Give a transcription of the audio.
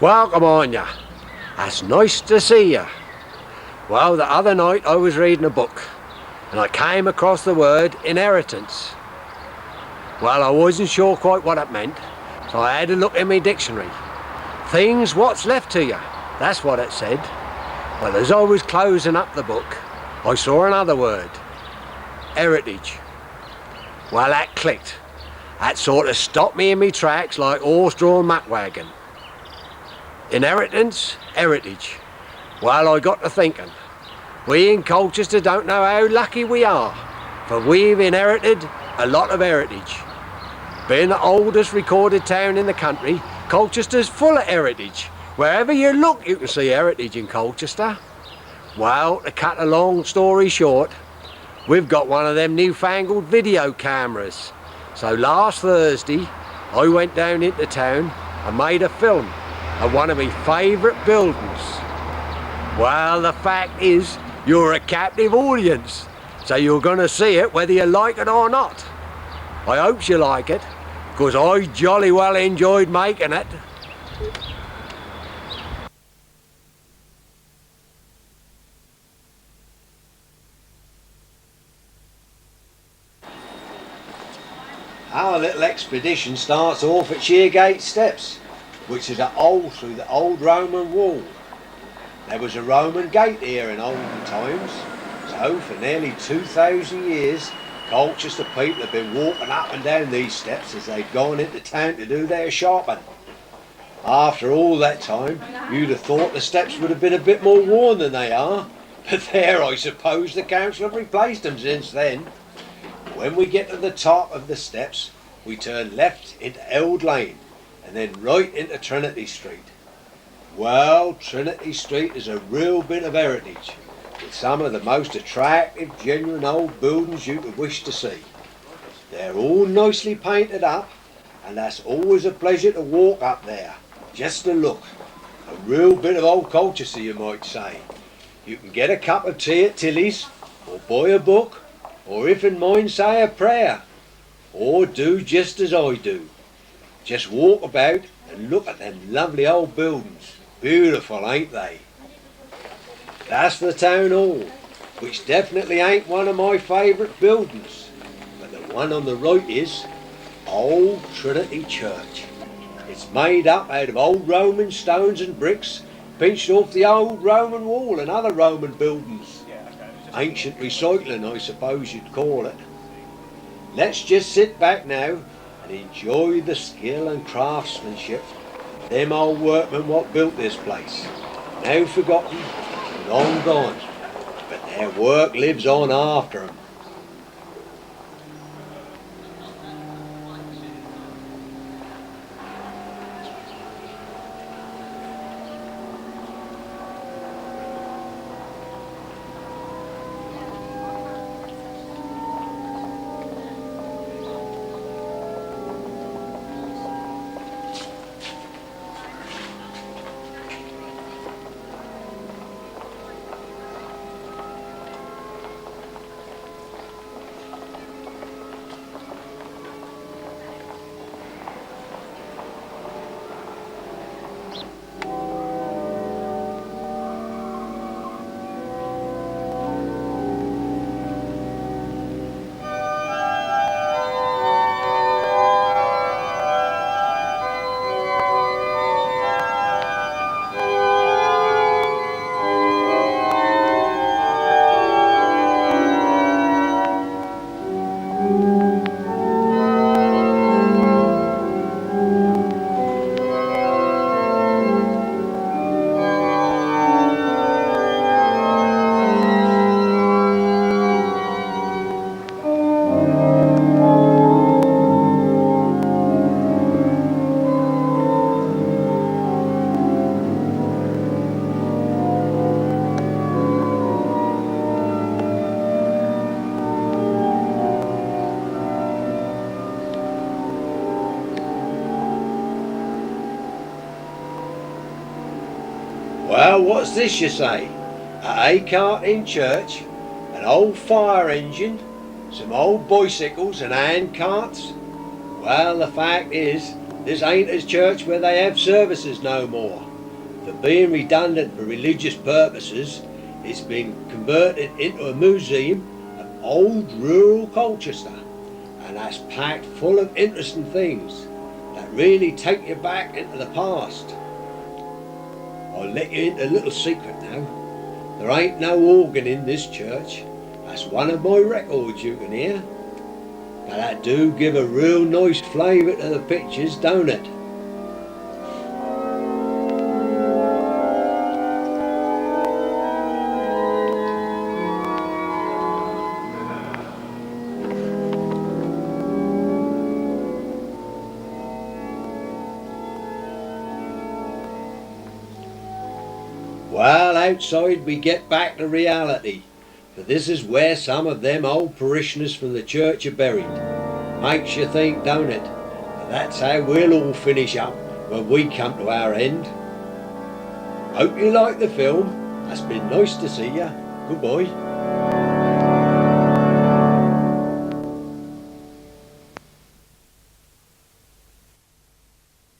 Welcome on ya. That's nice to see ya. Well, the other night I was reading a book and I came across the word inheritance. Well, I wasn't sure quite what it meant, so I had to look in my dictionary. Things what's left to you, that's what it said. Well, as I was closing up the book, I saw another word, heritage. Well, that clicked. That sort of stopped me in my tracks like horse-drawn muck wagon. Inheritance, heritage. Well, I got to thinking. We in Colchester don't know how lucky we are, for we've inherited a lot of heritage. Being the oldest recorded town in the country, Colchester's full of heritage. Wherever you look, you can see heritage in Colchester. Well, to cut a long story short, we've got one of them newfangled video cameras. So last Thursday, I went down into town and made a film of one of my favourite buildings. Well, the fact is, you're a captive audience, so you're going to see it whether you like it or not. I hope you like it, because I jolly well enjoyed making it. Our little expedition starts off at Sheergate Steps, which is a hole through the old Roman wall. There was a Roman gate here in olden times, so for nearly 2,000 years Colchester people have been walking up and down these steps as they've gone into town to do their shopping. After all that time, you'd have thought the steps would have been a bit more worn than they are, but there I suppose the council have replaced them since then. When we get to the top of the steps, we turn left into Eld Lane and then right into Trinity Street. Well, Trinity Street is a real bit of heritage, with some of the most attractive, genuine old buildings you could wish to see. They're all nicely painted up, and that's always a pleasure to walk up there, just to look. A real bit of old Colchester, you might say. You can get a cup of tea at Tilly's, or buy a book, or if in mind, say a prayer, or do just as I do. Just walk about and look at them lovely old buildings. Beautiful, ain't they? That's the town hall, which definitely ain't one of my favourite buildings, but the one on the right is Old Trinity Church. It's made up out of old Roman stones and bricks pinched off the old Roman wall and other Roman buildings. Ancient recycling, I suppose you'd call it. Let's just sit back now and enjoy the skill and craftsmanship of them old workmen what built this place. Now forgotten, long gone, but their work lives on after 'em. Well, what's this you say? A hay-cart in church, an old fire engine, some old bicycles and hand carts? Well, the fact is, this ain't a church where they have services no more. For being redundant for religious purposes, it's been converted into a museum of old rural Colchester, and that's packed full of interesting things that really take you back into the past. I'll let you into a little secret now. There ain't no organ in this church. That's one of my records you can hear. But that do give a real nice flavour to the pictures, don't it? Well, outside we get back to reality, for this is where some of them old parishioners from the church are buried. Makes you think, don't it? And that's how we'll all finish up when we come to our end. Hope you like the film. It's been nice to see you. Goodbye.